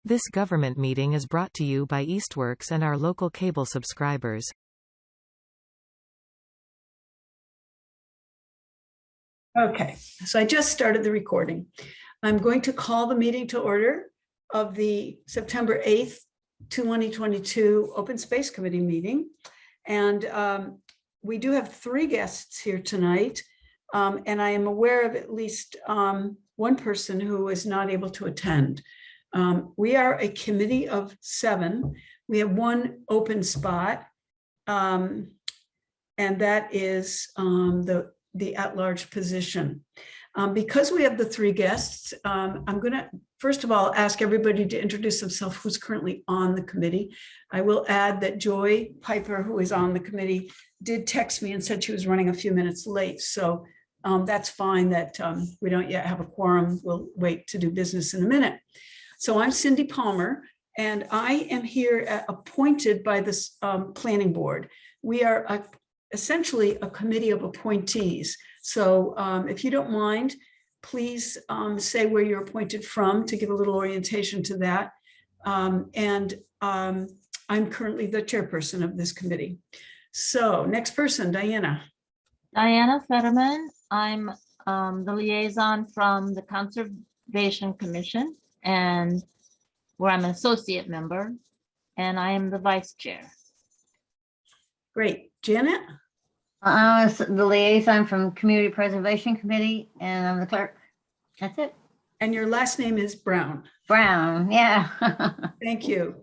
This government meeting is brought to you by Eastworks and our local cable subscribers. Okay, so I just started the recording. I'm going to call the meeting to order of the September 8th, 2022 Open Space Committee meeting. And we do have 3 guests here tonight. And I am aware of at least one person who is not able to attend. We are a committee of 7. We have 1 open spot. And that is the at-large position. Because we have the 3 guests, I'm going to, first of all, ask everybody to introduce themselves who's currently on the committee. I will add that Joy Piper, who is on the committee, did text me and said she was running a few minutes late. So that's fine that we don't yet have a quorum. We'll wait to do business in a minute. So I'm Cindy Palmer, and I am here appointed by this planning board. We are essentially a committee of appointees. So if you don't mind, please say where you're appointed from to give a little orientation to that. I'm currently the chairperson of this committee. So next person, Diana. Diana Fetterman. I'm the liaison from the Conservation Commission, and where I'm an associate member, and I am the vice chair. Great. Janet? I'm the liaison from Community Preservation Committee, and I'm the clerk. That's it. And your last name is Brown. Brown, yeah. Thank you.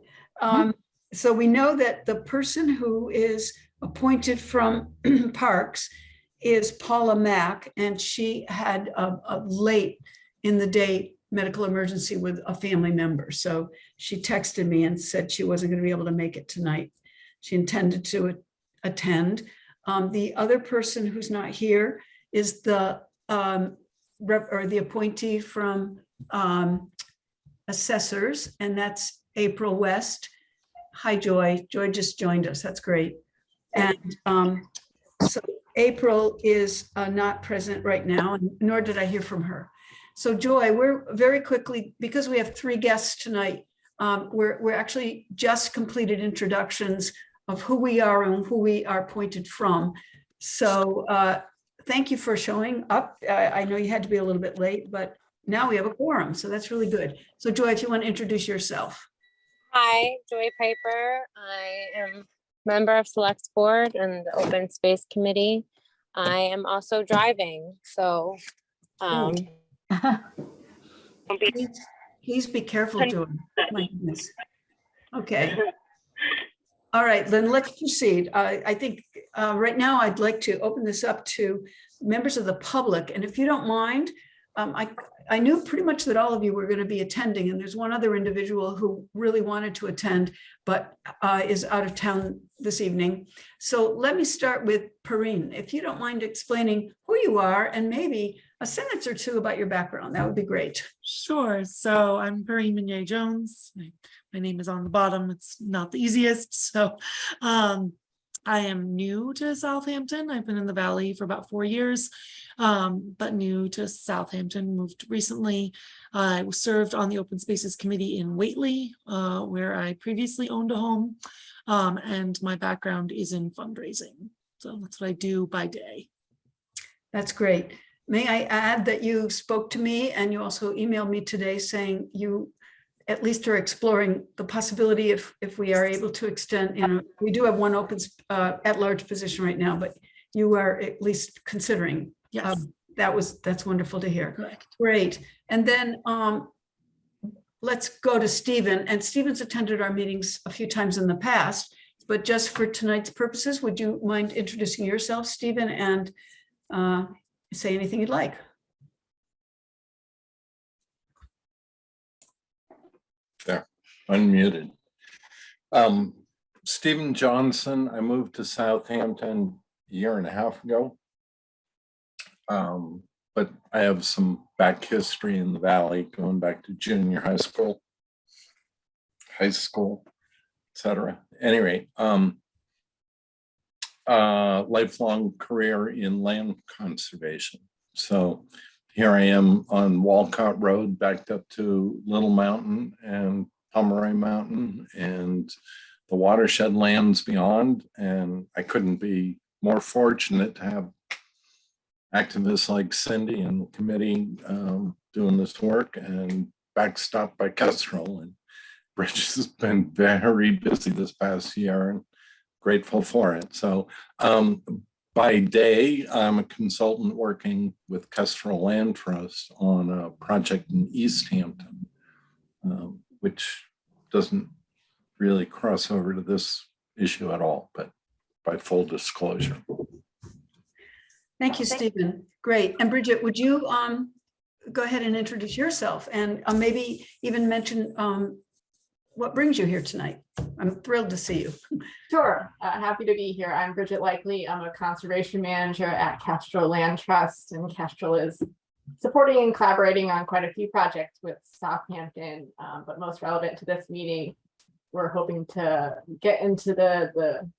So we know that the person who is appointed from Parks is Paula Mack, and she had a late in the day medical emergency with a family member. So she texted me and said she wasn't going to be able to make it tonight. She intended to attend. The other person who's not here is the appointee from assessors, and that's April West. Hi, Joy. Joy just joined us. That's great. And so April is not present right now, nor did I hear from her. So Joy, we're very quickly, because we have 3 guests tonight, we're actually just completed introductions of who we are and who we are appointed from. So thank you for showing up. I know you had to be a little bit late, but now we have a quorum, so that's really good. So Joy, if you want to introduce yourself. Hi, Joy Piper. I am member of Select Board and the Open Space Committee. I am also driving, so Please be careful, Joy. My goodness. Okay. All right, then let's proceed. I think right now I'd like to open this up to members of the public. And if you don't mind, I knew pretty much that all of you were going to be attending, and there's one other individual who really wanted to attend, but is out of town this evening. So let me start with Perrine. If you don't mind explaining who you are and maybe a sentence or 2 about your background, that would be great. Sure. So I'm Perrine Mignet-Jones. My name is on the bottom. It's not the easiest. So I am new to Southampton. I've been in the Valley for about 4 years, but new to Southampton, moved recently. I was served on the Open Spaces Committee in Whately, where I previously owned a home, and my background is in fundraising. So that's what I do by day. That's great. May I add that you spoke to me and you also emailed me today saying you at least are exploring the possibility if we are able to extend, we do have 1 open at-large position right now, but you are at least considering. Yes. That's wonderful to hear. Correct. Great. And then let's go to Stephen. And Stephen's attended our meetings a few times in the past, but just for tonight's purposes, would you mind introducing yourself, Stephen, and say anything you'd like? There, unmuted. Stephen Johnson. I moved to Southampton a year and a half ago. But I have some back history in the Valley, going back to junior high school, etc. Anyway, lifelong career in land conservation. So here I am on Walcott Road, backed up to Little Mountain, and Pomeroy Mountain and the watershed lands beyond. And I couldn't be more fortunate to have activists like Cindy and the committee doing this work, and backstopped by Kestrel. And Bridge has been very busy this past year, and grateful for it. So by day, I'm a consultant working with Kestrel Land Trust on a project in East Hampton, which doesn't really cross over to this issue at all, but by full disclosure. Thank you, Stephen. Great. And Bridget, would you go ahead and introduce yourself and maybe even mention what brings you here tonight? I'm thrilled to see you. Sure, happy to be here. I'm Bridget Likely. I'm a conservation manager at Kestrel Land Trust, and Kestrel is supporting and collaborating on quite a few projects with Southampton, but most relevant to this meeting, we're hoping to get into the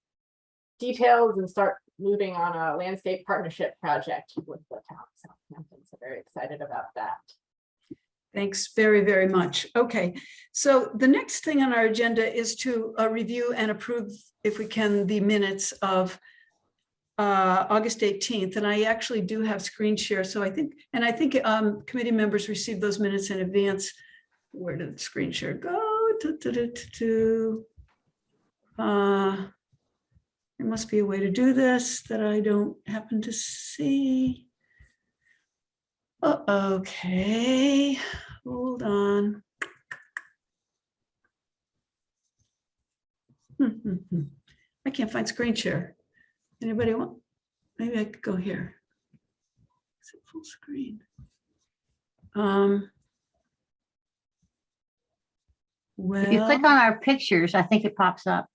details and start moving on a landscape partnership project with the town of Southampton. So very excited about that. Thanks very, very much. Okay, so the next thing on our agenda is to review and approve, if we can, the minutes of August 18th. And I actually do have screen share. So I think committee members received those minutes in advance. Where did the screen share go? There must be a way to do this that I don't happen to see. Okay, hold on. I can't find screen share. Anybody want? Maybe I could go here. Is it full screen? Well, If you click on our pictures, I think it pops up.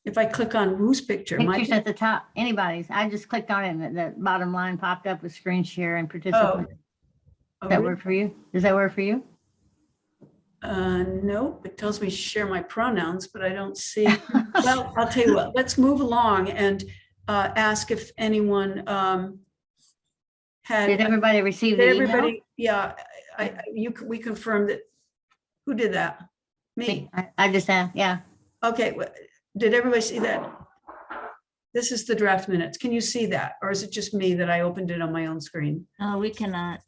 if I click on whose picture? Pictures at the top, anybody's. I just clicked on it and the bottom line popped up with screen share and participant. Does that work for you? Does that work for you? Nope, it tells me share my pronouns, but I don't see. Well, I'll tell you what, let's move along and ask if anyone had. Did everybody receive Did the email? everybody, yeah, we confirmed that. Who did that? Me. I just have, yeah. Okay, did everybody see that? This is the draft minutes. Can you see that? Or is it just me that I opened it on my own screen? No, we cannot.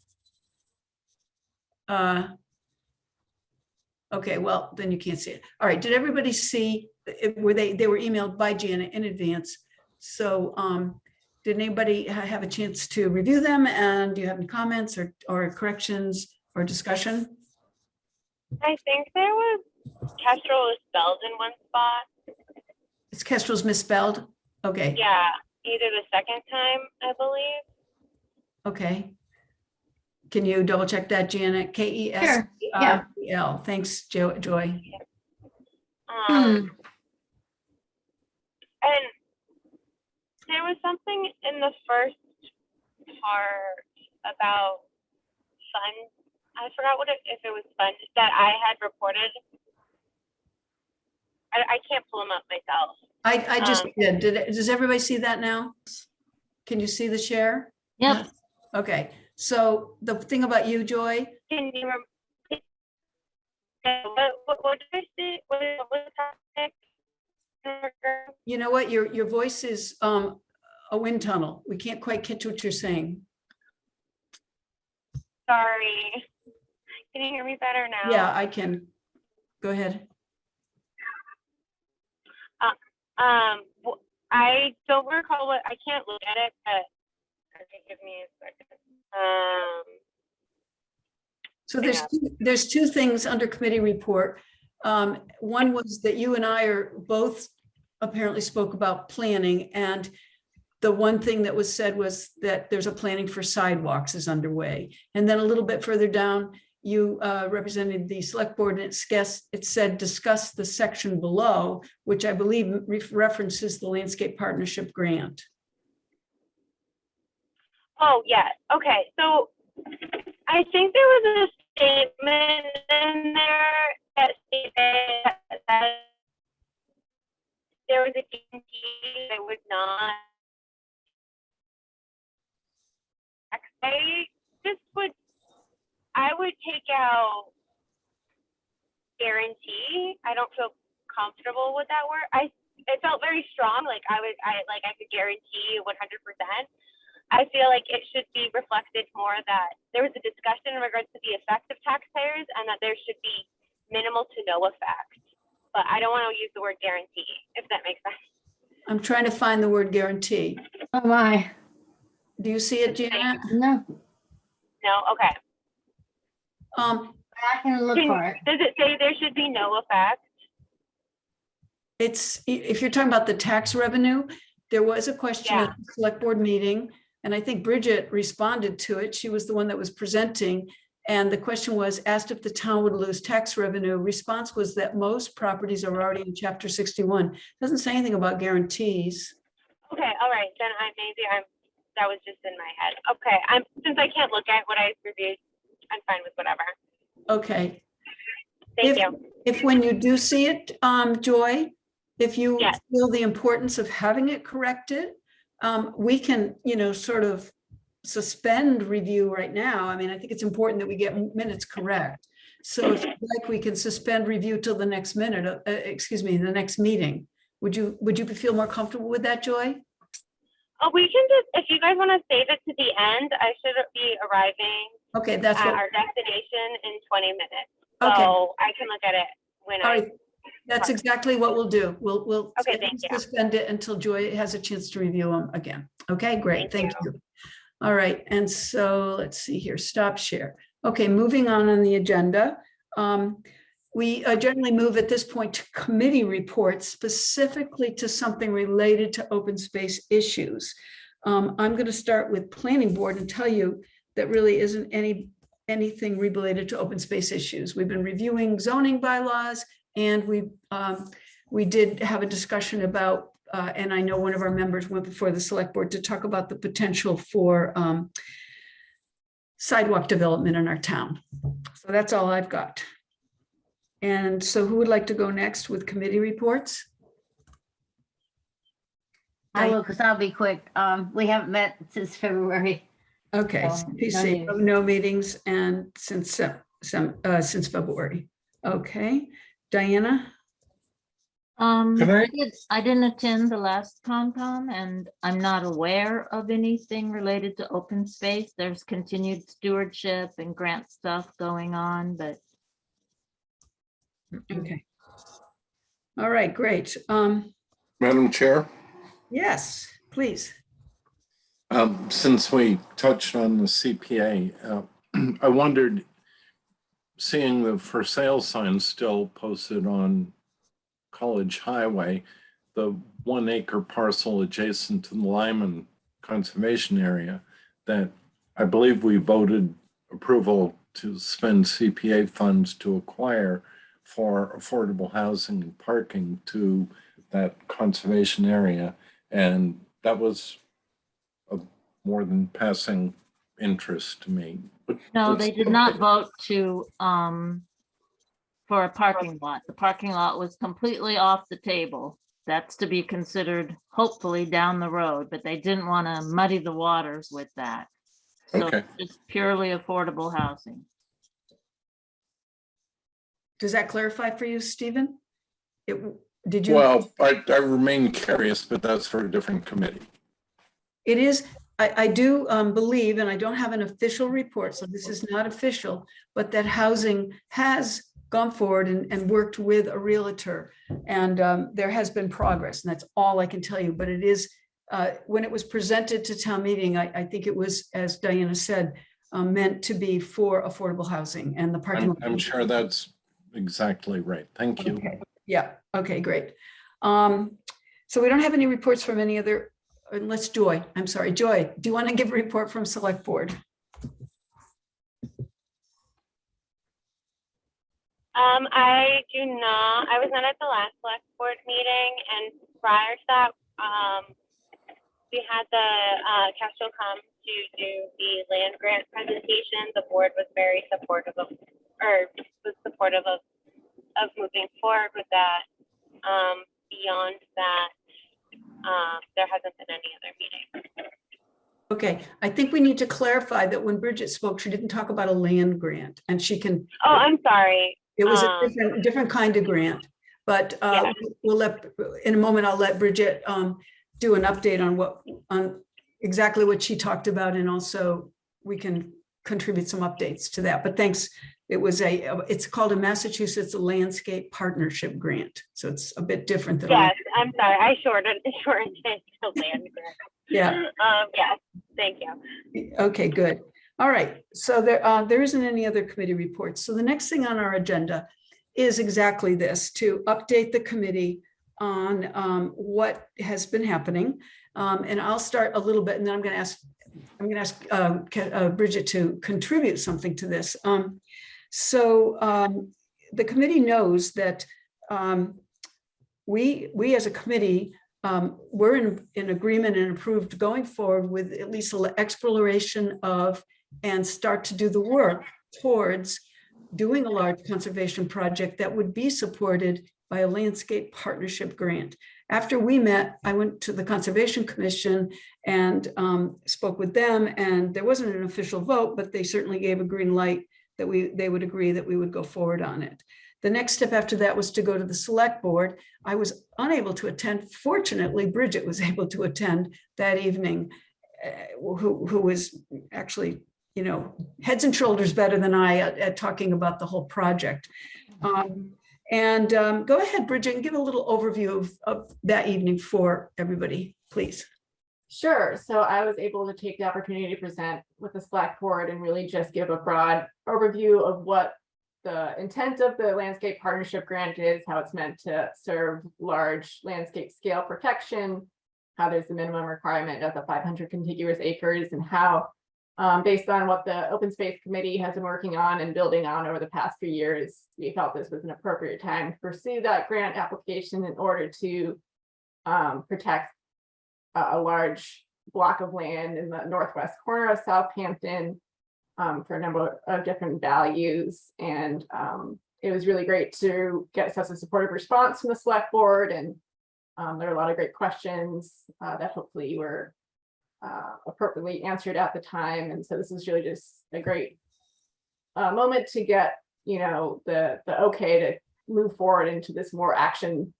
Okay, well, then you can't see it. All right, did everybody see, were they were emailed by Janet in advance? So did anybody have a chance to review them? And do you have any comments or corrections or discussion? I think there was Kestrel was spelled in one spot. It's Kestrel's misspelled? Okay. Yeah, either the second time, I believe. Okay. Can you double check that, Janet? Kesrel. Sure, yeah. Thanks, Joy. And there was something in the first part about fun. I forgot if it was fun that I had reported. I can't pull them up myself. I just did. Does everybody see that now? Can you see the share? Yep. Okay. So the thing about you, Joy, Can you remember? What did I say? What was the topic? you know what? Your voice is a wind tunnel. We can't quite catch what you're saying. Sorry. Can you hear me better now? Yeah, I can. Go ahead. I don't recall what, I can't look at it, but okay, give me a second. So there's two things under committee report. One was that you and I are both apparently spoke about planning, and the one thing that was said was that there's a planning for sidewalks is underway. And then a little bit further down, you represented the select board, and it said discuss the section below, which I believe references the landscape partnership grant. Oh, yes. Okay. So I think there was a statement in there that stated that there was a guarantee that would not. I would take out guarantee. I don't feel comfortable with that word. It felt very strong. Like I could guarantee 100%. I feel like it should be reflected more that there was a discussion in regards to the effect of taxpayers and that there should be minimal to no effect. But I don't want to use the word guarantee, if that makes sense. I'm trying to find the word guarantee. Oh, my. Do you see it, Janet? No, No? Okay. I can look for it. Does it say there should be no effect? It's, if you're talking about the tax revenue, there was a question at the select board meeting, and I think Bridget responded to it. She was the one that was presenting. And the question was asked if the town would lose tax revenue. Response was that most properties are already in chapter 61. Doesn't say anything about guarantees. Okay, all right. Then that was just in my head. Okay, since I can't look at what I reviewed, I'm fine with whatever. Okay. Thank you. If when you do see it, Joy, if you Yes. feel the importance of having it corrected, we can, sort of suspend review right now. I mean, I think it's important that we get minutes correct. So if you'd like, we can suspend review till the next the next meeting. Would you feel more comfortable with that, Joy? Oh, we can just, if you guys want to save it to the end, I should be arriving Okay, that's at what, our destination in 20 minutes. Okay. So I can look at it when all right. That's exactly what we'll do. We'll Okay, thank you. suspend it until Joy has a chance to review them again. Okay, great. Thank you. All right, and so let's see here, stop share. Okay, moving on the agenda. We generally move at this point to committee reports, specifically to something related to open space issues. I'm going to start with planning board and tell you that really isn't anything related to open space issues. We've been reviewing zoning bylaws, and we did have a discussion about, and I know one of our members went before the select board to talk about the potential for sidewalk development in our town. So that's all I've got. And so who would like to go next with committee reports? I will, because I'll be quick. We haven't met since February. Okay, So, PC, no no meetings and since February. Okay, Diana? I didn't attend the last Concom, and I'm not aware of anything related to open space. There's continued stewardship and grant stuff going on, but Okay. All right, great. Madam Chair, Yes, please. since we touched on the CPA, I wondered, seeing the for sale sign still posted on College Highway, the 1 acre parcel adjacent to the Lyman Conservation Area, that I believe we voted approval to spend CPA funds to acquire for affordable housing and parking to that conservation area. And that was of more than passing interest to me. no, they did not vote to, for a parking lot. The parking lot was completely off the table. That's to be considered hopefully down the road, but they didn't want to muddy the waters with that. So Okay. it's purely affordable housing. Does that clarify for you, Stephen? Did you? Well, I remain curious, but that's for a different committee. It is, I do believe, and I don't have an official report, so this is not official, but that housing has gone forward and worked with a realtor, and there has been progress, and that's all I can tell you. But it is, when it was presented to town meeting, I think it was, as Diana said, meant to be for affordable housing and the parking lot. I'm sure that's exactly right. Thank you. Okay. Yeah, okay, great. So we don't have any reports from any other, unless Joy, I'm sorry, Joy, do you want to give a report from select board? I do not. I was not at the last select board meeting, and prior to that, we had the Castro come to do the land grant presentation. The board was very supportive of moving forward with that. Beyond that, there hasn't been any other meeting. Okay, I think we need to clarify that when Bridget spoke, she didn't talk about a land grant, and she can, Oh, I'm sorry. It was a different kind of grant, but Yeah. in a moment, I'll let Bridget do an update on exactly what she talked about, and also we can contribute some updates to that. But thanks. It's called a Massachusetts Landscape Partnership Grant. So it's a bit different than. Yes, I'm sorry. I shortened it to land grant. Yeah. Yes, thank you. Okay, good. All right. So there isn't any other committee reports. So the next thing on our agenda is exactly this, to update the committee on what has been happening. And I'll start a little bit, and then I'm going to ask Bridget to contribute something to this. So the committee knows that we as a committee, we're in agreement and approved going forward with at least exploration of and start to do the work towards doing a large conservation project that would be supported by a landscape partnership grant. After we met, I went to the Conservation Commission and spoke with them, and there wasn't an official vote, but they certainly gave a green light that they would agree that we would go forward on it. The next step after that was to go to the select board. I was unable to attend. Fortunately, Bridget was able to attend that evening, who was actually, heads and shoulders better than I at talking about the whole project. Go ahead, Bridget, and give a little overview of that evening for everybody, please. Sure. So I was able to take the opportunity to present with the select board and really just give a broad overview of what the intent of the landscape partnership grant is, how it's meant to serve large landscape scale protection, how there's the minimum requirement of the 500 contiguous acres, and how based on what the Open Space Committee has been working on and building on over the past few years, we felt this was an appropriate time to pursue that grant application in order to protect a large block of land in the northwest corner of Southampton for a number of different values. And it was really great to get such a supportive response from the select board. And there are a lot of great questions that hopefully were appropriately answered at the time. And so this is really just a great moment to get, the okay to move forward into this more action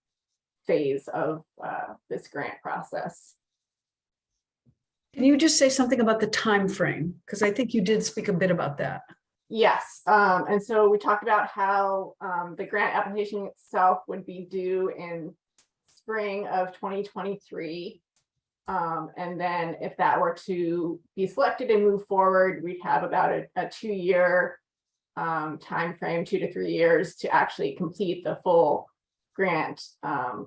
phase of this grant process. Can you just say something about the time frame? Because I think you did speak a bit about that. Yes, and so we talked about how the grant application itself would be due in spring of 2023. And then if that were to be selected and move forward, we'd have about a 2-year time frame, 2 to 3 years to actually complete the full grant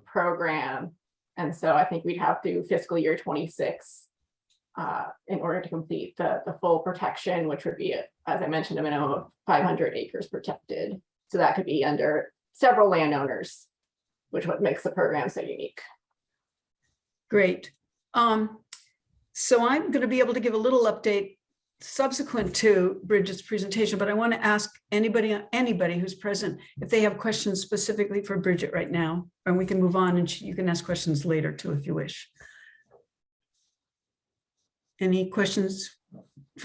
program. And so I think we'd have through fiscal year 26 in order to complete the full protection, which would be, as I mentioned, a minimum of 500 acres protected. So that could be under several landowners, which what makes the program so unique. Great. So I'm going to be able to give a little update subsequent to Bridget's presentation, but I want to ask anybody who's present if they have questions specifically for Bridget right now, and we can move on and you can ask questions later too if you wish. Any questions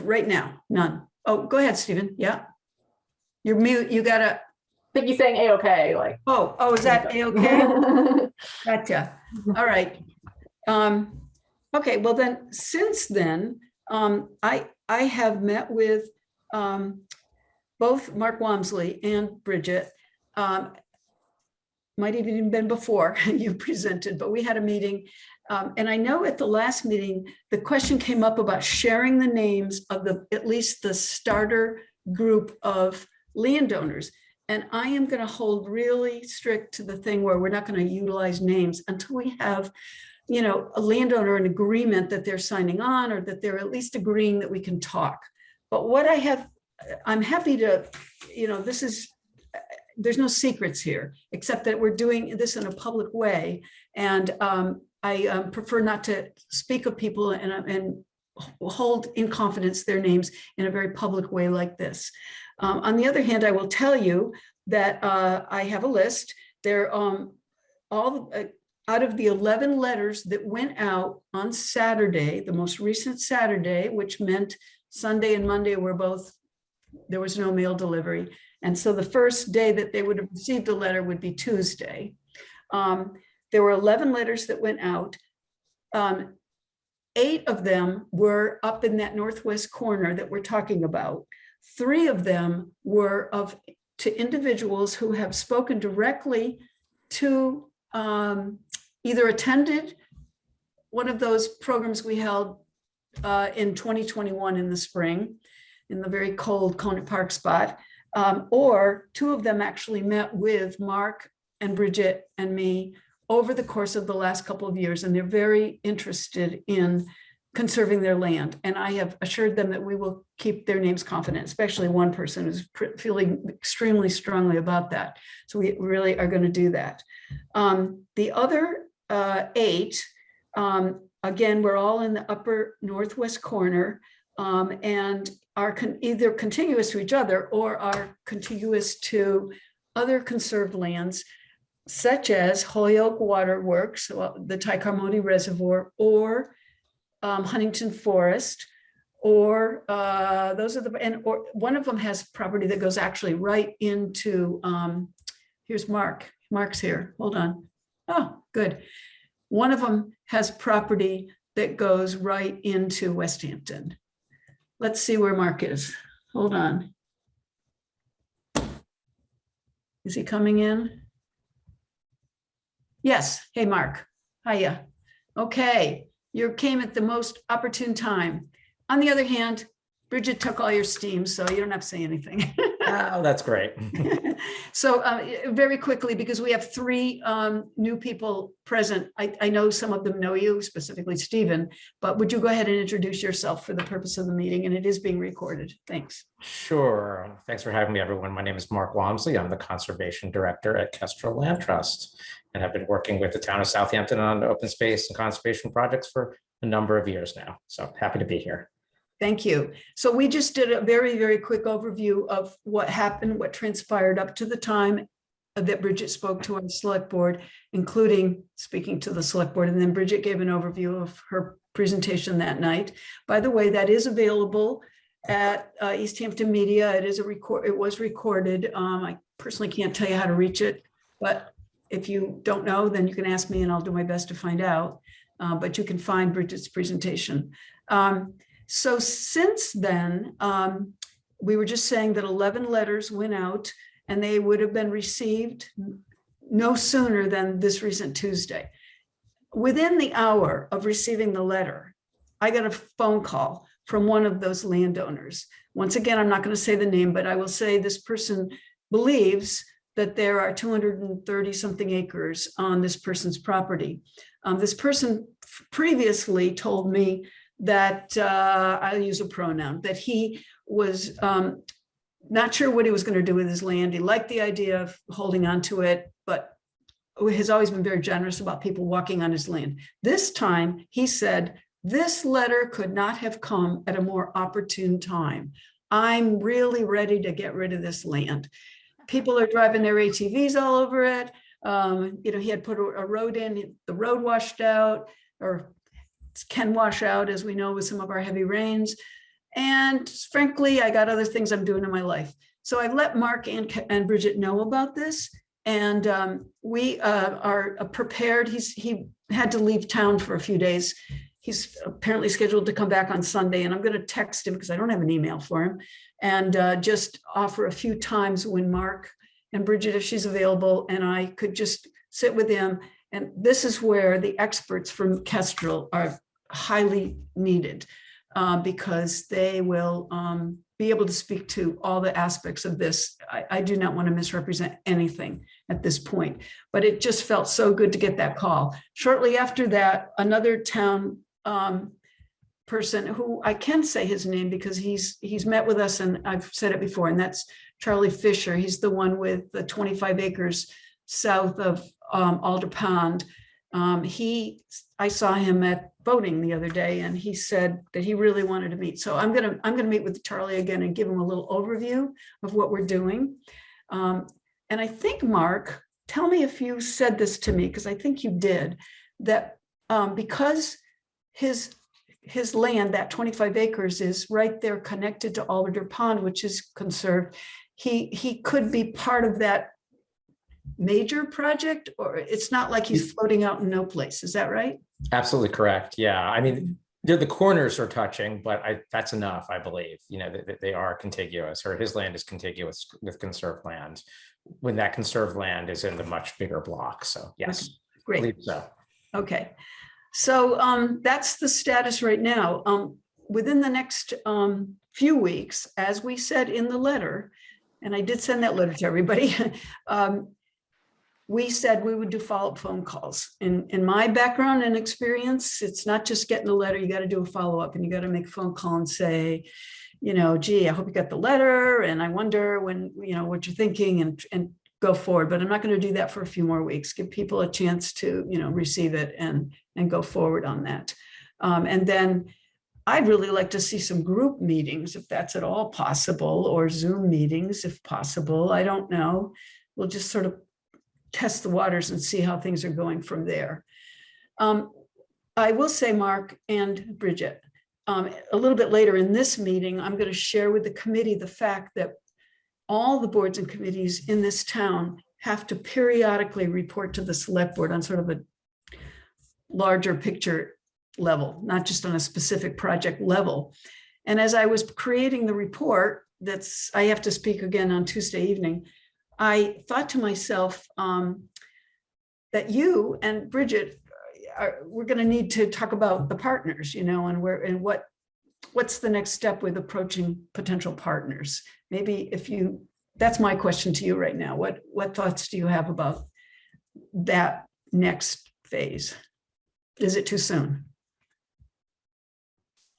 right now? None. Oh, go ahead, Stephen. Yeah. You're mute. You gotta. I think you're saying A-OK, like. Oh, is that A-OK? Gotcha. All right. Okay, well then, since then, I have met with both Mark Walmsley and Bridget. Might have even been before you presented, but we had a meeting. And I know at the last meeting, the question came up about sharing the names of at least the starter group of landowners. And I am going to hold really strict to the thing where we're not going to utilize names until we have, a landowner in agreement that they're signing on, or that they're at least agreeing that we can talk. But what I'm happy to, there's no secrets here, except that we're doing this in a public way. And I prefer not to speak of people and hold in confidence their names in a very public way like this. On the other hand, I will tell you that I have a list. They're all out of the 11 letters that went out on Saturday, the most recent Saturday, which meant Sunday and Monday were both, there was no mail delivery. And so the first day that they would have received a letter would be Tuesday. There were 11 letters that went out. 8 of them were up in that northwest corner that we're talking about. 3 of them were to individuals who have spoken directly to either attended one of those programs we held in 2021 in the spring, in the very cold Conant Park spot, or 2 of them actually met with Mark and Bridget and me over the course of the last couple of years, and they're very interested in conserving their land. And I have assured them that we will keep their names confident, especially one person who's feeling extremely strongly about that. So we really are going to do that. The other 8, again, we're all in the upper northwest corner and are either contiguous to each other or are contiguous to other conserved lands, such as Holyoke Waterworks, the Tycarmody Reservoir, or Huntington Forest, or those are or one of them has property that goes actually right into, here's Mark. Mark's here. Hold on. Oh, good. One of them has property that goes right into West Hampton. Let's see where Mark is. Hold on. Is he coming in? Yes. Hey, Mark. Hiya. Okay. You came at the most opportune time. On the other hand, Bridget took all your steam, so you don't have to say anything. Oh, that's great. So very quickly, because we have 3 new people present, I know some of them know you, specifically Stephen, but would you go ahead and introduce yourself for the purpose of the meeting? And it is being recorded. Thanks. Sure. Thanks for having me, everyone. My name is Mark Walmsley. I'm the Conservation Director at Kestrel Land Trust, and I've been working with the town of Southampton on open space and conservation projects for a number of years now. So happy to be here. Thank you. So we just did a very, very quick overview of what happened, what transpired up to the time that Bridget spoke to our select board, including speaking to the select board. And then Bridget gave an overview of her presentation that night. By the way, that is available at East Hampton Media. It was recorded. I personally can't tell you how to reach it, but if you don't know, then you can ask me and I'll do my best to find out. But you can find Bridget's presentation. So since then, we were just saying that 11 letters went out and they would have been received no sooner than this recent Tuesday. Within the hour of receiving the letter, I got a phone call from one of those landowners. Once again, I'm not going to say the name, but I will say this person believes that there are 230 something acres on this person's property. This person previously told me that I'll use a pronoun, that he was not sure what he was going to do with his land. He liked the idea of holding on to it, but has always been very generous about people walking on his land. This time, he said, this letter could not have come at a more opportune time. I'm really ready to get rid of this land. People are driving their ATVs all over it. He had put a road in, the road washed out, or can wash out, as we know, with some of our heavy rains. And frankly, I got other things I'm doing in my life. So I've let Mark and Bridget know about this. And we are prepared. He had to leave town for a few days. He's apparently scheduled to come back on Sunday. And I'm going to text him because I don't have an email for him. And just offer a few times when Mark and Bridget, if she's available, and I could just sit with him. And this is where the experts from Kestrel are highly needed because they will be able to speak to all the aspects of this. I do not want to misrepresent anything at this point, but it just felt so good to get that call. Shortly after that, another town person who I can say his name because he's met with us and I've said it before, and that's Charlie Fisher. He's the one with the 25 acres south of Alder Pond. I saw him at voting the other day, and he said that he really wanted to meet. So I'm gonna meet with Charlie again and give him a little overview of what we're doing. And I think, Mark, tell me if you said this to me, because I think you did, that because his land, that 25 acres, is right there connected to Alder Pond, which is conserved. he could be part of that major project, or it's not like he's floating out in no place. Is that right? Absolutely correct. Yeah. I mean, the corners are touching, but that's enough, I believe. You know, they are contiguous, or his land is contiguous with conserved land, when that conserved land is in the much bigger block. So yes, Great. I believe so. Okay. So that's the status right now. Within the next few weeks, as we said in the letter, and I did send that letter to everybody, we said we would do follow-up phone calls. In my background and experience, it's not just getting the letter, you got to do a follow-up, and you got to make a phone call and say, you know, gee, I hope you got the letter, and I wonder when, you know, what you're thinking, and go forward. But I'm not going to do that for a few more weeks. Give people a chance to, you know, receive it and go forward on that. And then I'd really like to see some group meetings, if that's at all possible, or Zoom meetings if possible. I don't know. We'll just sort of test the waters and see how things are going from there. I will say, Mark and Bridget, a little bit later in this meeting, I'm going to share with the committee the fact that all the boards and committees in this town have to periodically report to the select board on sort of a larger picture level, not just on a specific project level. And as I was creating the report, I have to speak again on Tuesday evening, I thought to myself that you and Bridget, we're going to need to talk about the partners, you know, and what's the next step with approaching potential partners. Maybe that's my question to you right now. What thoughts do you have about that next phase? Is it too soon?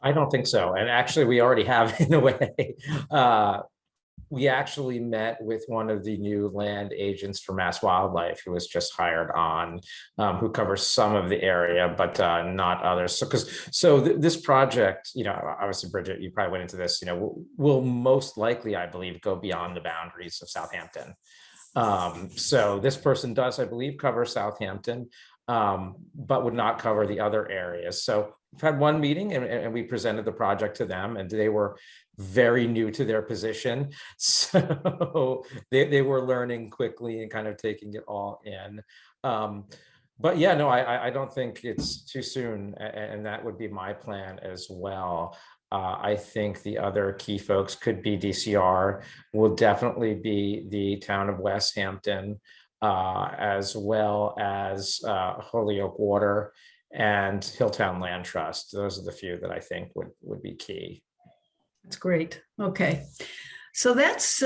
I don't think so. And actually, we already have, in a way. We actually met with one of the new land agents for Mass Wildlife, who was just hired on, who covers some of the area, but not others. So this project, you know, obviously, Bridget, you probably went into this, you know, will most likely, I believe, go beyond the boundaries of Southampton. So this person does, I believe, cover Southampton, but would not cover the other areas. So we've had one meeting, and we presented the project to them, and they were very new to their position. So they were learning quickly and kind of taking it all in. But yeah, no, I don't think it's too soon. And that would be my plan as well. I think the other key folks could be DCR, will definitely be the town of West Hampton, as well as Holyoke Water and Hilltown Land Trust. Those are the few that I think would be key. That's great. Okay. So that's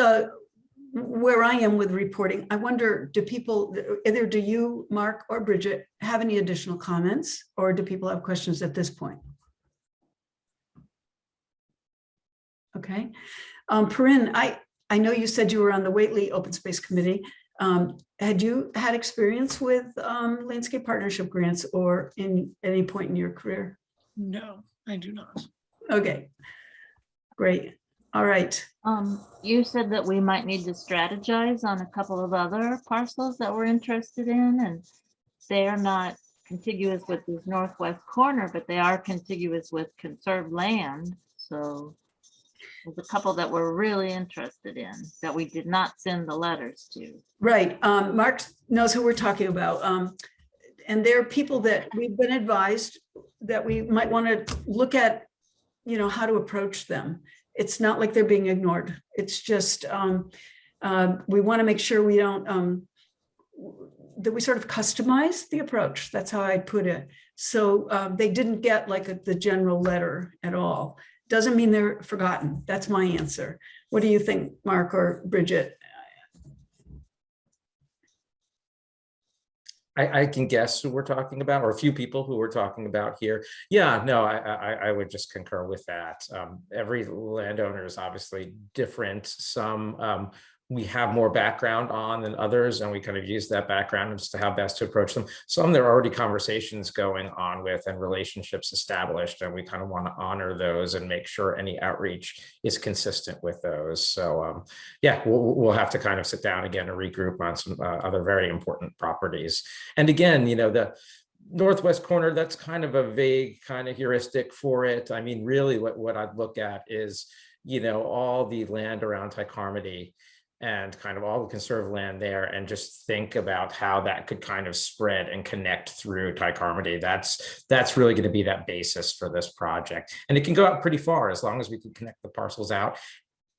where I am with reporting. I wonder, do people, either do you, Mark or Bridget, have any additional comments, or do people have questions at this point? Okay. Perrin, I know you said you were on the Whately Open Space Committee. Had you had experience with landscape partnership grants or in any point in your career? No, I do not. Okay, great. All right. You said that we might need to strategize on a couple of other parcels that we're interested in, and they are not contiguous with this northwest corner, but they are contiguous with conserved land. So there's a couple that we're really interested in that we did not send the letters to. Right. Mark knows who we're talking about. And there are people that we've been advised that we might want to look at, you know, how to approach them. It's not like they're being ignored. It's just, we want to make sure we don't, that we sort of customize the approach. That's how I put it. So they didn't get like the general letter at all. Doesn't mean they're forgotten. That's my answer. What do you think, Mark or Bridget? I can guess who we're talking about, or a few people who we're talking about here. Yeah, no, I would just concur with that. Every landowner is obviously different. Some we have more background on than others, and we kind of use that background as to how best to approach them. Some there are already conversations going on with and relationships established, and we kind of want to honor those and make sure any outreach is consistent with those. So yeah, we'll have to kind of sit down again and regroup on some other very important properties. And again, you know, the northwest corner, that's kind of a vague kind of heuristic for it. I mean, really what I'd look at is, you know, all the land around Ty Carmody, and kind of all the conserved land there, and just think about how that could kind of spread and connect through Ty-Carmody. That's really going to be that basis for this project. And it can go out pretty far as long as we can connect the parcels out.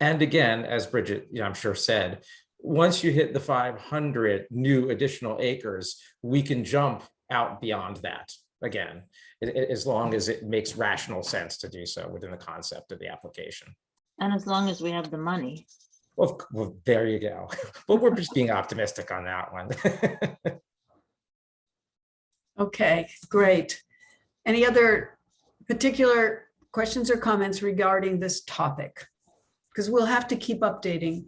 And again, as Bridget, I'm sure said, once you hit the 500 new additional acres, we can jump out beyond that again, as long as it makes rational sense to do so within the concept of the application. And as long as we have the money. Well, there you go. But we're just being optimistic on that one. Okay, great. Any other particular questions or comments regarding this topic? Because we'll have to keep updating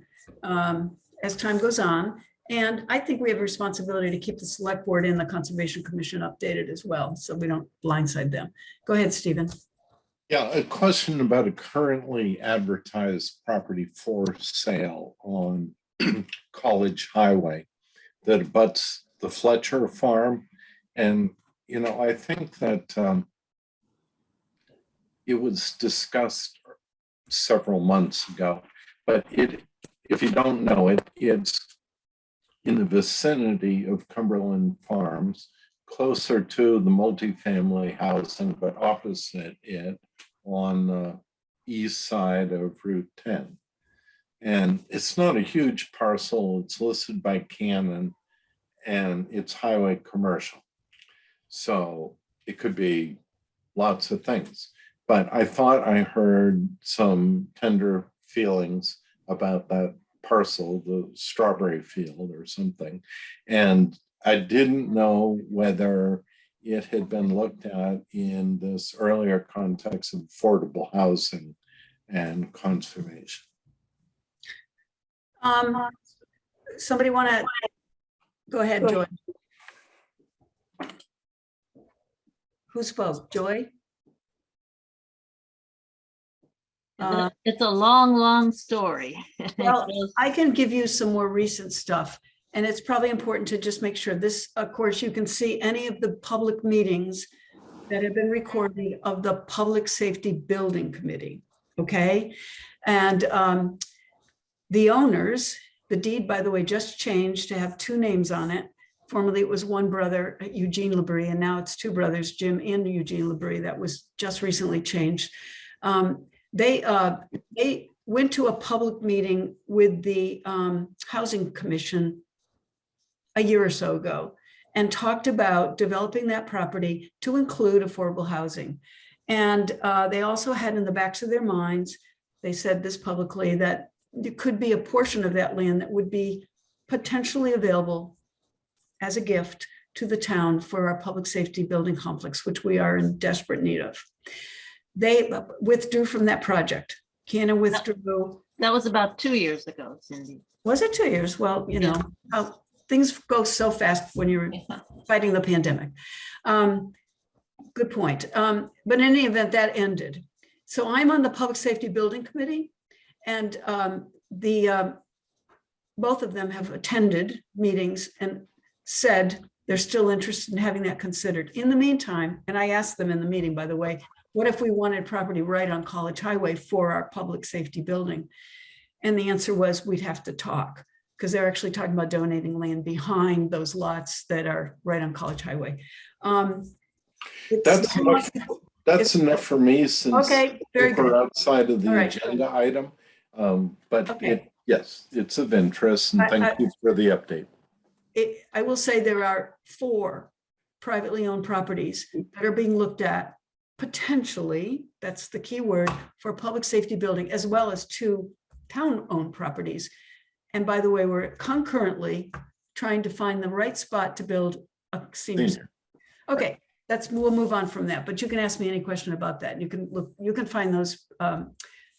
as time goes on. And I think we have a responsibility to keep the select board and the Conservation Commission updated as well, so we don't blindside them. Go ahead, Stephen. Yeah, a question about a currently advertised property for sale on College Highway that abuts the Fletcher farm. And, I think that it was discussed several months ago, but if you don't know it, it's in the vicinity of Cumberland Farms, closer to the multifamily housing, but opposite it on the east side of Route 10. And it's not a huge parcel. It's listed by Canon and it's highway commercial. So it could be lots of things. But I thought I heard some tender feelings about that parcel, the strawberry field or something. And I didn't know whether it had been looked at in this earlier context of affordable housing and conservation. Somebody want to go ahead, Joy? Who spoke? Joy? It's a long, long story. Well, I can give you some more recent stuff. And it's probably important to just make sure this, of course, you can see any of the public meetings that have been recorded of the Public Safety Building Committee, okay? And the owners, the deed, by the way, just changed to have two names on it. Formerly, it was one brother, Eugene Labrie, and now it's two brothers, Jim and Eugene Labrie. That was just recently changed. They went to a public meeting with the Housing Commission a year or so ago and talked about developing that property to include affordable housing. And they also had in the backs of their minds, they said this publicly, that there could be a portion of that land that would be potentially available as a gift to the town for our public safety building complex, which we are in desperate need of. They withdrew from that project. Canon withdrew. That was about 2 years ago, Cindy. Was it 2 years? Well, how things go so fast when you're fighting the pandemic. Good point. But in any event, that ended. So I'm on the Public Safety Building Committee, and both of them have attended meetings and said they're still interested in having that considered. In the meantime, and I asked them in the meeting, by the way, what if we wanted property right on College Highway for our public safety building? And the answer was we'd have to talk, because they're actually talking about donating land behind those lots that are right on College Highway. That's enough for me, since okay, very good. we're outside of the Right. agenda item. But Okay. yes, it's of interest, and thank you for the update. I will say there are 4 privately owned properties that are being looked at potentially, that's the key word, for public safety building, as well as 2 town-owned properties. And by the way, we're concurrently trying to find the right spot to build a senior center. Okay, we'll move on from that, but you can ask me any question about that. You can find those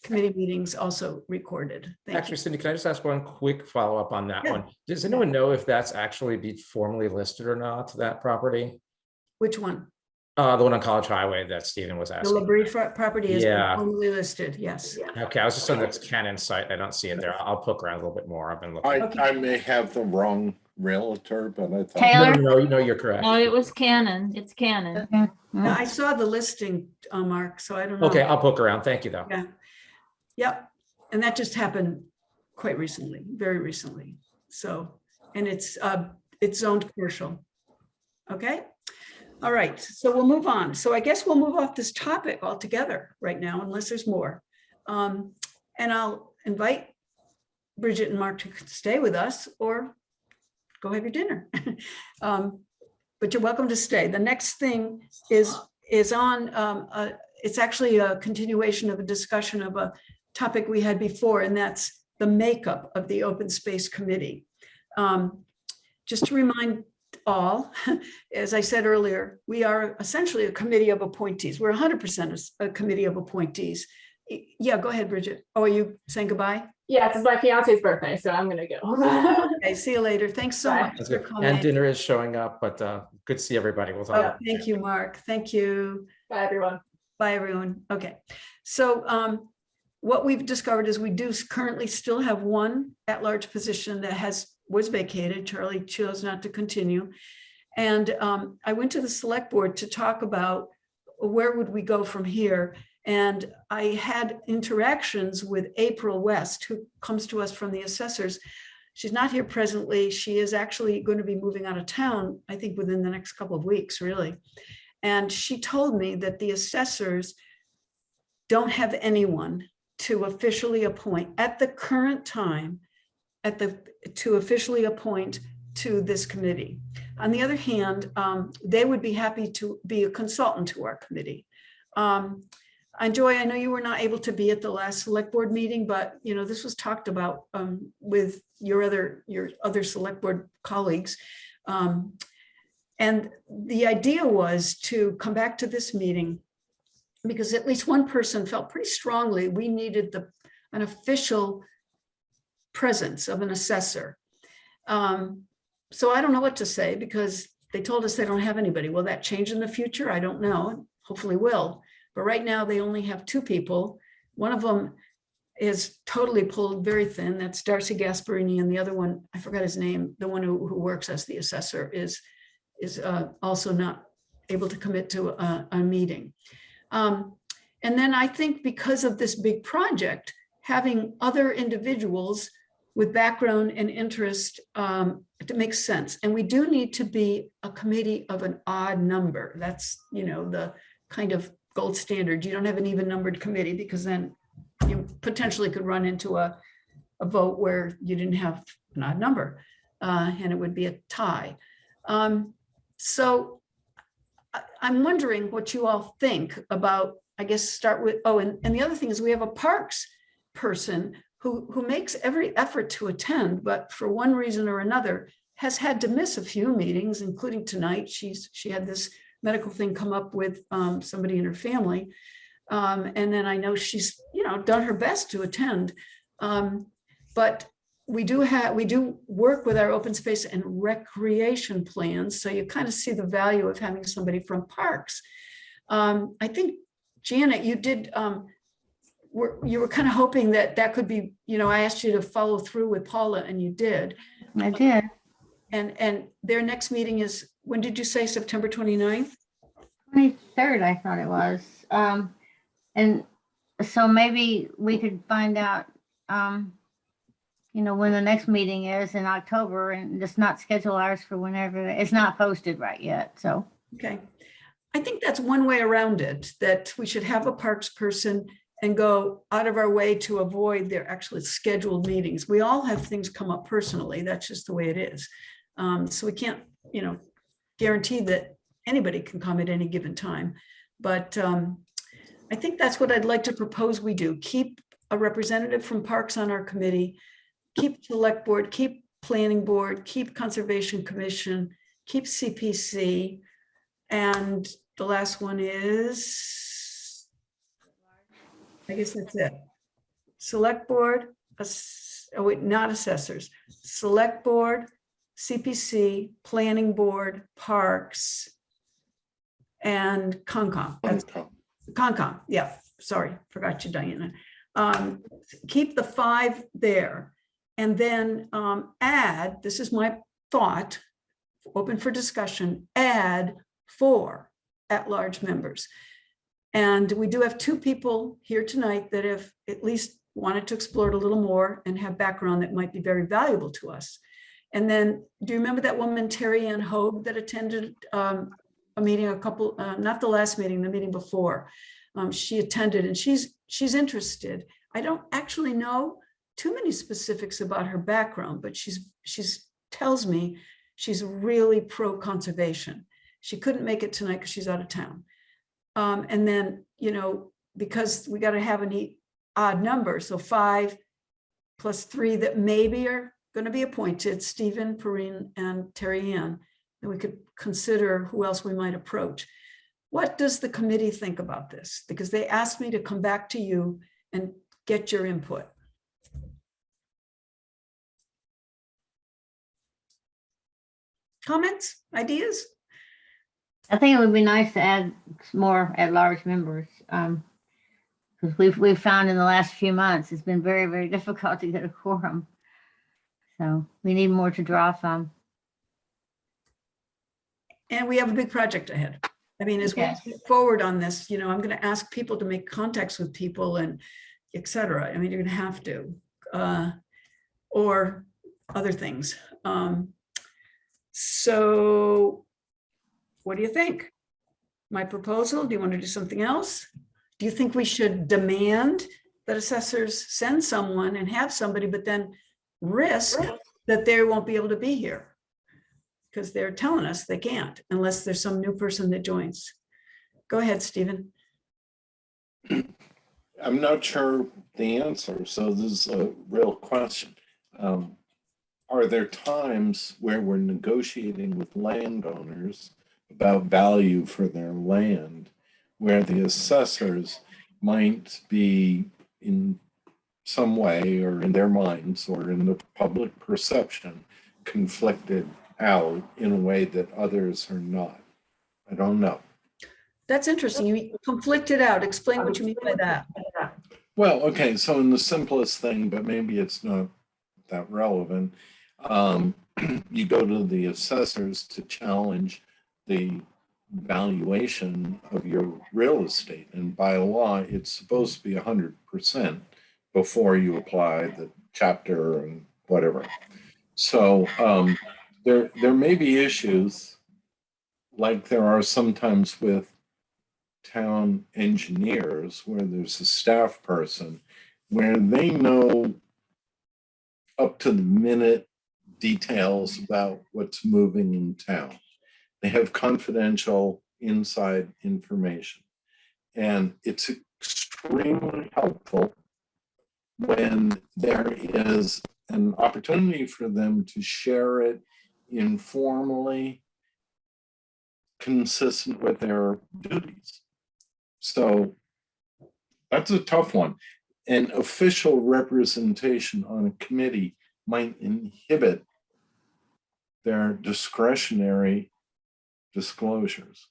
committee meetings also recorded. Actually, Cindy, can I just ask one quick follow-up on that one? Does anyone know if that's actually be formally listed or not, that property? Which one? The one on College Highway that Stephen was The asking. Labrie property is Yeah. formally listed, yes. Okay, I was just on the Canon site. I don't see it there. I'll poke around a little bit more. I've been looking. Okay. I may have the wrong realtor, but I thought. Taylor? No, you're correct. No, it was Canon. It's Canon. Now, I saw the listing, Mark, so I don't know. Okay, I'll poke around. Thank you, though. Yeah. Yep. And that just happened quite recently, very recently. So, and it's zoned commercial. Okay. All right, so we'll move on. So I guess we'll move off this topic altogether right now, unless there's more. And I'll invite Bridget and Mark to stay with us or go have your dinner. But you're welcome to stay. The next thing is on, it's actually a continuation of a discussion of a topic we had before, and that's the makeup of the Open Space Committee. Just to remind all, as I said earlier, we are essentially a committee of appointees. We're 100% a committee of appointees. Yeah, go ahead, Bridget. Oh, are you saying goodbye? Yes, it's my fiance's birthday, so I'm gonna go. Okay, see you later. Thanks so Bye. much That's for good. coming. And dinner is showing up, but good to see everybody. We'll talk. Thank you, Mark. Thank you. Bye, everyone. Bye, everyone. Okay. So what we've discovered is we do currently still have one at-large position that was vacated. Charlie chose not to continue. And I went to the select board to talk about where would we go from here. And I had interactions with April West, who comes to us from the assessors. She's not here presently. She is actually going to be moving out of town, I think within the next couple of weeks, really. And she told me that the assessors don't have anyone to officially appoint at the current time, to officially appoint to this committee. On the other hand, they would be happy to be a consultant to our committee. And Joy, I know you were not able to be at the last select board meeting, but this was talked about with your other select board colleagues. And the idea was to come back to this meeting because at least one person felt pretty strongly we needed an official presence of an assessor. So I don't know what to say because they told us they don't have anybody. Will that change in the future? I don't know. Hopefully will. But right now they only have two people. One of them is totally pulled very thin. That's Darcy Gasparini. And the other one, I forgot his name, the one who works as the assessor is also not able to commit to a meeting. And then I think because of this big project, having other individuals with background and interest to make sense. And we do need to be a committee of an odd number. That's, the kind of gold standard. You don't have an even numbered committee because then you potentially could run into a vote where you didn't have an odd number and it would be a tie. So I'm wondering what you all think about, I guess, start with, and the other thing is we have a parks person who makes every effort to attend, but for one reason or another has had to miss a few meetings, including tonight. She had this medical thing come up with somebody in her family. And then I know she's, done her best to attend. But we do work with our open space and recreation plans. So you kind of see the value of having somebody from parks. I think, Janet, you did, you were kind of hoping that could be, I asked you to follow through with Paula and you did. I did. And their next meeting is, when did you say, September 29th? 23rd, I thought it was. And so maybe we could find out, when the next meeting is in October and just not schedule ours for whenever. It's not posted right yet, so. Okay. I think that's one way around it, that we should have a parks person and go out of our way to avoid their actually scheduled meetings. We all have things come up personally. That's just the way it is. So we can't, guarantee that anybody can come at any given time. But I think that's what I'd like to propose we do. Keep a representative from Parks on our committee, keep select board, keep planning board, keep conservation commission, keep CPC. And the last one is, I guess that's it. Select board, not assessors, select board, CPC, planning board, parks, and Concom. Concom, yeah, sorry, forgot you, Diana. Keep the 5 there and then add, this is my thought, open for discussion, add 4 at-large members. And we do have 2 people here tonight that have at least wanted to explore it a little more and have background that might be very valuable to us. And then, do you remember that woman, Terry Ann Hogue, that attended a meeting not the last meeting, the meeting before? She attended, and she's interested. I don't actually know too many specifics about her background, but she's tells me she's really pro-conservation. She couldn't make it tonight because she's out of town. And then, because we got to have an odd number, so 5 plus 3 that maybe are going to be appointed, Stephen, Perrine, and Terry Ann, and we could consider who else we might approach. What does the committee think about this? Because they asked me to come back to you and get your input. Comments, ideas? I think it would be nice to add more at-large members. Because we've found in the last few months, it's been very, very difficult to get a quorum. So we need more to draw from. And we have a big project ahead. I mean, as we Yes. move forward on this, I'm going to ask people to make contacts with people and et cetera. I mean, you're going to have to, or other things. So what do you think? My proposal, do you want to do something else? Do you think we should demand that assessors send someone and have somebody, but then risk that they won't be able to be here? Because they're telling us they can't unless there's some new person that joins. Go ahead, Stephen. I'm not sure the answer, so this is a real question. Are there times where we're negotiating with landowners about value for their land, where the assessors might be in some way or in their minds or in the public perception conflicted out in a way that others are not? I don't know. That's interesting. You conflicted out. Explain what you mean by that. Well, okay, so in the simplest thing, but maybe it's not that relevant, you go to the assessors to challenge the valuation of your real estate. And by law, it's supposed to be 100% before you apply the chapter and whatever. So there may be issues like there are sometimes with town engineers where there's a staff person where they know up to the minute details about what's moving in town. They have confidential inside information. And it's extremely helpful when there is an opportunity for them to share it informally, consistent with their duties. So that's a tough one. An official representation on a committee might inhibit their discretionary disclosures.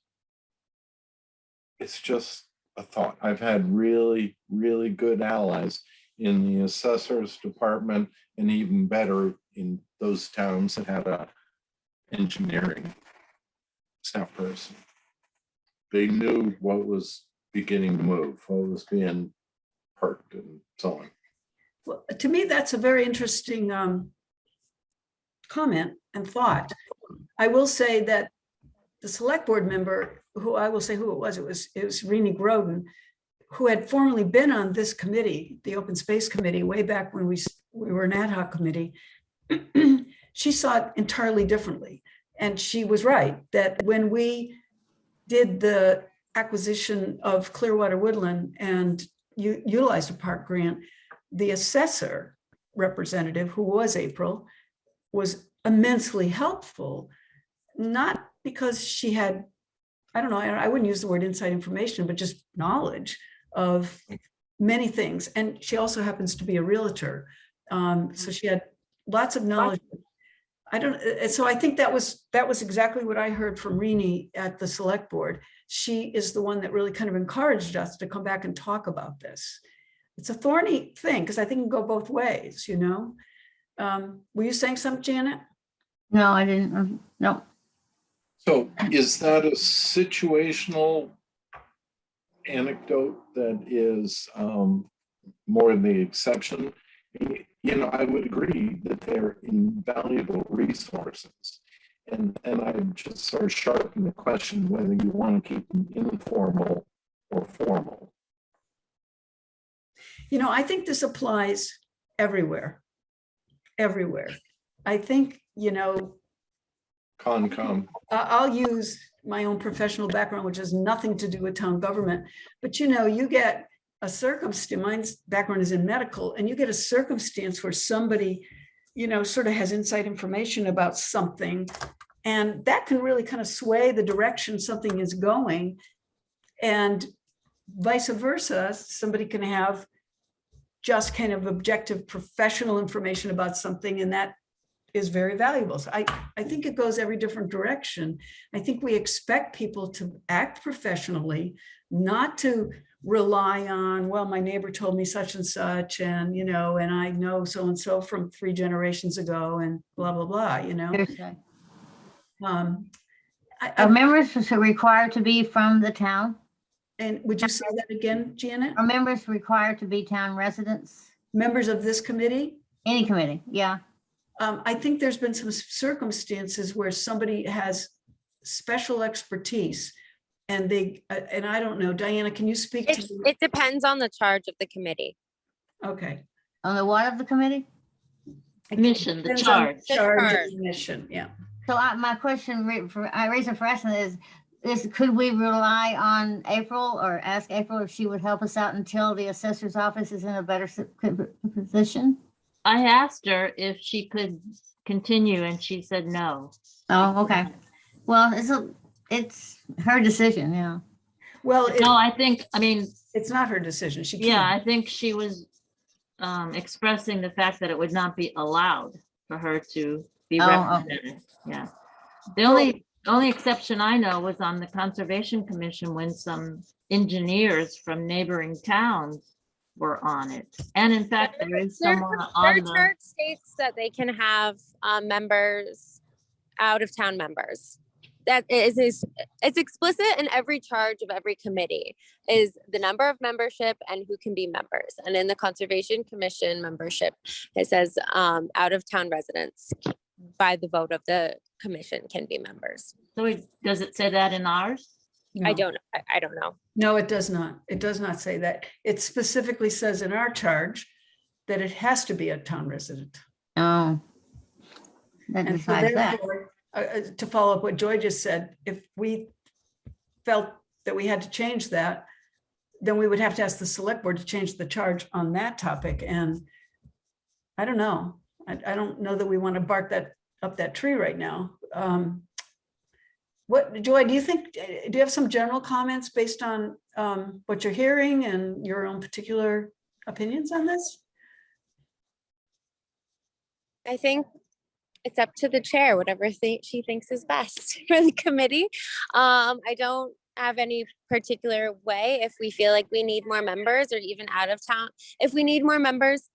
It's just a thought. I've had really, really good allies in the assessor's department and even better in those towns that had a engineering staff person. They knew what was beginning to move, what was being parked and so on. Well, to me, that's a very interesting comment and thought. I will say that the select board member, who I will say who it was Renee Groden, who had formerly been on this committee, the Open Space Committee, way back when we were an ad hoc committee. She saw it entirely differently. And she was right that when we did the acquisition of Clearwater Woodland and utilized a park grant, the assessor representative, who was April, was immensely helpful, not because she had, I don't know, I wouldn't use the word inside information, but just knowledge of many things. And she also happens to be a realtor. So she had lots of knowledge. So I think that was exactly what I heard from Renee at the select board. She is the one that really kind of encouraged us to come back and talk about this. It's a thorny thing because I think it can go both ways, Were you saying something, Janet? No, I didn't. No. So is that a situational anecdote that is more the exception. You know, I would agree that they're invaluable resources. And I just sort of sharpen the question whether you want to keep them informal or formal. You know, I think this applies everywhere. Everywhere. I think, you know, Concom. I'll use my own professional background, which has nothing to do with town government. But, you know, you get a circumstance, mine's background is in medical, and you get a circumstance where somebody, you know, sort of has inside information about something. And that can really kind of sway the direction something is going. And vice versa, somebody can have just kind of objective professional information about something, and that is very valuable. So I think it goes every different direction. I think we expect people to act professionally, not to rely on, well, my neighbor told me such and such, and, you know, and I know so-and-so from 3 generations ago, and blah, blah, blah, you know. Seriously. I Are members required to be from the town? and would you say that again, Janet? Are members required to be town residents? Members of this committee? Any committee, yeah. I think there's been some circumstances where somebody has special expertise and they, and I don't know, Diana, can you speak to? It depends on the charge of the committee. Okay. On the what of the committee? Mission, the Depends on charge. Charge charge. and mission, yeah. So my question, reason for asking is could we rely on April or ask April if she would help us out until the assessor's office is in a better position? I asked her if she could continue and she said no. Oh, okay. Well, it's her decision, yeah. Well, No, I mean, it's not her decision. She yeah, I can't. think she was expressing the fact that it would not be allowed for her to be Oh, represented. Yeah. The only exception I know was on the Conservation Commission when some engineers from neighboring towns were on it. And in fact, there is someone on Their the, charge states that they can have members, out of town members. That is it's explicit in every charge of every committee is the number of membership and who can be members. And in the Conservation Commission membership, it says out of town residents by the vote of the commission can be members. so does it say that in ours? I No. don't I don't know. No, it does not. It does not say that. It specifically says in our charge that it has to be a town resident. Oh. That And so decides that. therefore, to follow up what Joy just said, if we felt that we had to change that, then we would have to ask the select board to change the charge on that topic. And I don't know. I don't know that we want to bark that up that tree right now. What, Joy, do you think, do you have some general comments based on what you're hearing and your own particular opinions on this? I think it's up to the chair, whatever she thinks is best for the committee. I don't have any particular way. If we feel like we need more members or even out of town, if we need more members,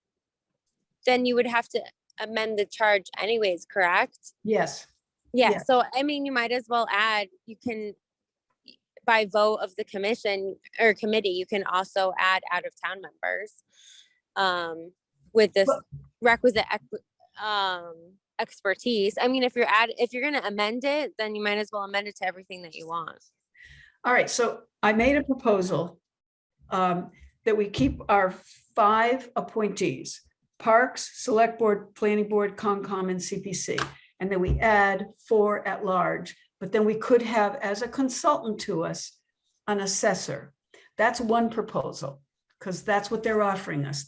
then you would have to amend the charge anyways, correct? Yes. Yeah, Yeah. so I mean, you might as well add, you can, by vote of the commission or committee, you can also add out of town members with this Well- requisite expertise. I mean, if you're gonna amend it, then you might as well amend it to everything that you want. All right, so I made a proposal that we keep our 5 appointees, Parks, Select Board, Planning Board, Concom, and CPC, and then we add 4 at large, but then we could have as a consultant to us, an assessor. That's one proposal, because that's what they're offering us.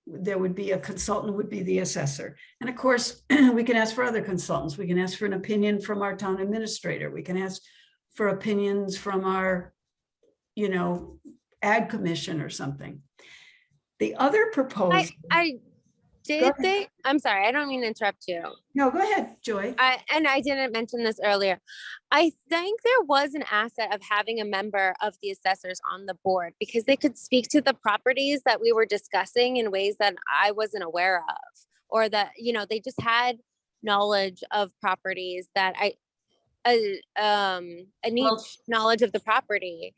There would be a consultant would be the assessor. And of course, we can ask for other consultants. We can ask for an opinion from our town administrator. We can ask for opinions from our, ag commission or something. The other proposal. I'm sorry, I don't mean to interrupt you. No, go ahead, Joy. I didn't mention this earlier. I think there was an asset of having a member of the assessors on the board because they could speak to the properties that we were discussing in ways that I wasn't aware of, or that, they just had knowledge of properties that knowledge of the property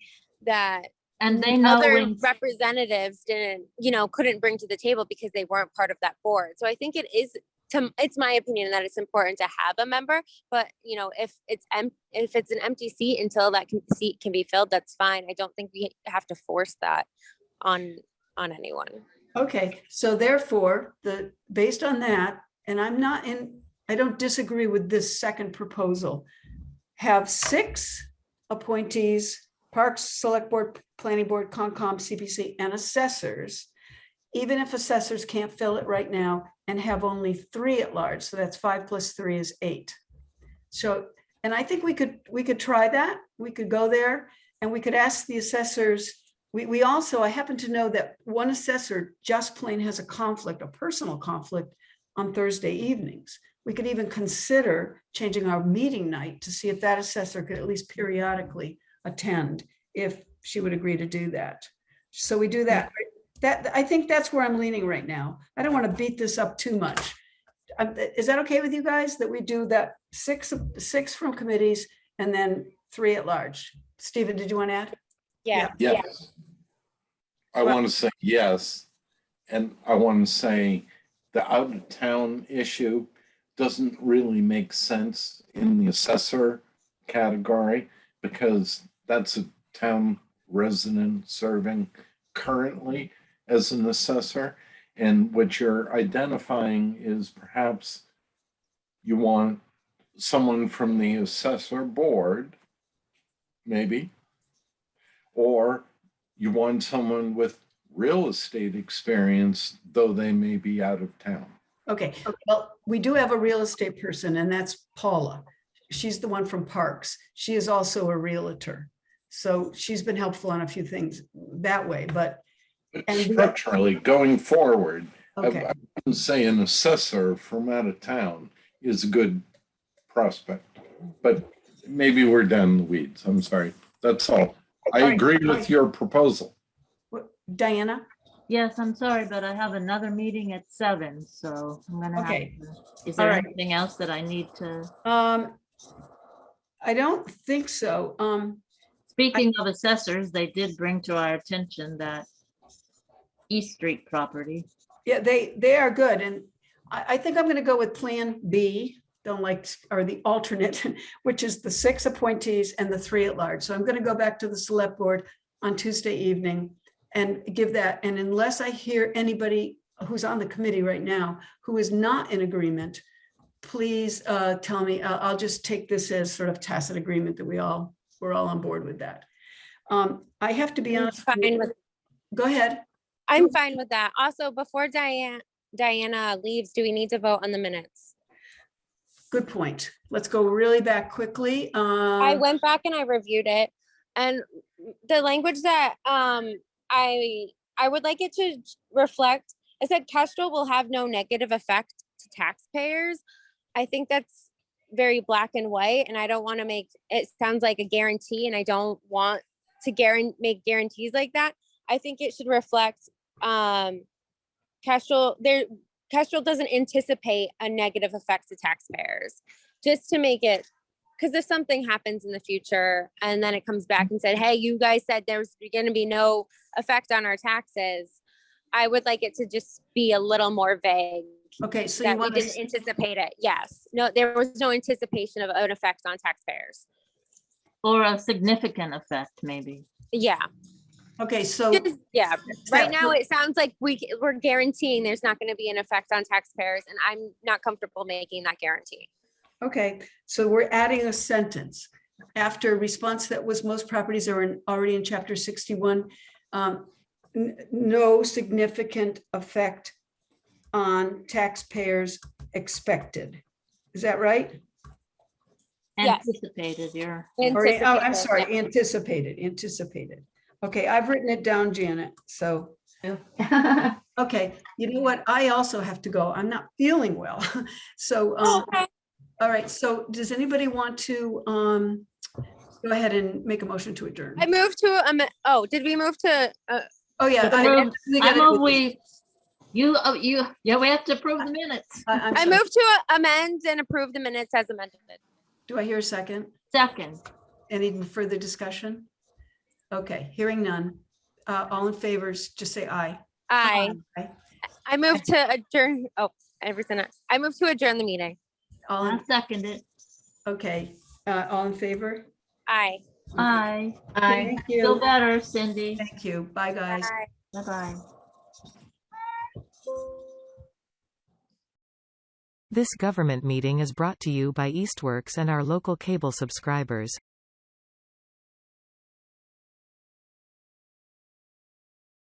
that And they know other when, representatives couldn't bring to the table because they weren't part of that board. So I think it's my opinion that it's important to have a member, but if it's an empty seat until that seat can be filled, that's fine. I don't think we have to force that on anyone. Okay, so therefore, based on that, and I don't disagree with this second proposal. Have 6 appointees, Parks, Select Board, Planning Board, Concom, CPC, and assessors, even if assessors can't fill it right now, and have only 3 at large. So that's 5 plus 3 is 8. So, and I think we could try that. We could go there and we could ask the assessors. We also, I happen to know that one assessor just plain has a personal conflict on Thursday evenings. We could even consider changing our meeting night to see if that assessor could at least periodically attend, if she would agree to do that. So we do that. I think that's where I'm leaning right now. I don't want to beat this up too much. Is that okay with you guys, that we do that 6 from committees and then 3 at large? Stephen, did you want to add? Yeah. Yes. I want to say yes. And I want to say the out of town issue doesn't really make sense in the assessor category, because that's a town resident serving currently as an assessor. And what you're identifying is perhaps you want someone from the assessor board, maybe, or you want someone with real estate experience, though they may be out of town. Okay, well, we do have a real estate person, and that's Paula. She's the one from Parks. She is also a realtor. So she's been helpful on a few things that way, but. Structurally, going forward, Okay. I wouldn't say an assessor from out of town is a good prospect, but maybe we're down the weeds. I'm sorry. That's all. I agree with your proposal. Diana? yes, I'm sorry, but I have another meeting at 7, so I'm gonna have Okay. to, is there All right. anything else that I need to? I don't think so. Speaking of assessors, they did bring to our attention that East Street property. Yeah, they are good. And I think I'm going to go with Plan B, or the alternate, which is the 6 appointees and the 3 at large. So I'm going to go back to the select board on Tuesday evening and give that. And unless I hear anybody who's on the committee right now who is not in agreement, please tell me. I'll just take this as sort of tacit agreement that we're all on board with that. I have to be honest. Go ahead. I'm fine with that. Also, before Diana leaves, do we need to vote on the minutes? Good point. Let's go really back quickly. I went back and I reviewed it, and the language that I would like it to reflect, it said Kestrel will have no negative effect to taxpayers. I think that's very black and white, and I don't want to make it sounds like a guarantee, and I don't want to make guarantees like that. I think it should reflect Kestrel doesn't anticipate a negative effect to taxpayers, just to make it, because if something happens in the future and then it comes back and said, hey, you guys said there's going to be no effect on our taxes, I would like it to just be a little more vague. Okay, so that you want we didn't anticipate it. Yes. No, there was no anticipation of an effect on taxpayers. Or a significant effect, maybe. Yeah. Okay, so yeah, right now it sounds like we're guaranteeing there's not going to be an effect on taxpayers, and I'm not comfortable making that guarantee. Okay, so we're adding a sentence after response that was most properties are already in chapter 61. No significant effect on taxpayers expected. Is that right? Yes. Anticipated, I'm sorry, anticipated. Okay, I've written it down, Janet. So, okay, you know what? I also have to go. I'm not feeling well. So, Okay. all right. So does anybody want to go ahead and make a motion to adjourn? I moved to, did we move to? Oh, yeah. we have to approve the minutes. I moved to amend and approve the minutes as amended. Do I hear a second? Second. Any further discussion? Okay, hearing none. All in favor, just say aye. Aye. Aye. I move to adjourn. Oh, I move to adjourn the meeting. All I in, second it. okay, all in favor? Aye. Aye. Aye. Thank Feel you. better, Cindy. Thank you. Bye, guys. Aye. Bye-bye. This government meeting is brought to you by Eastworks and our local cable subscribers.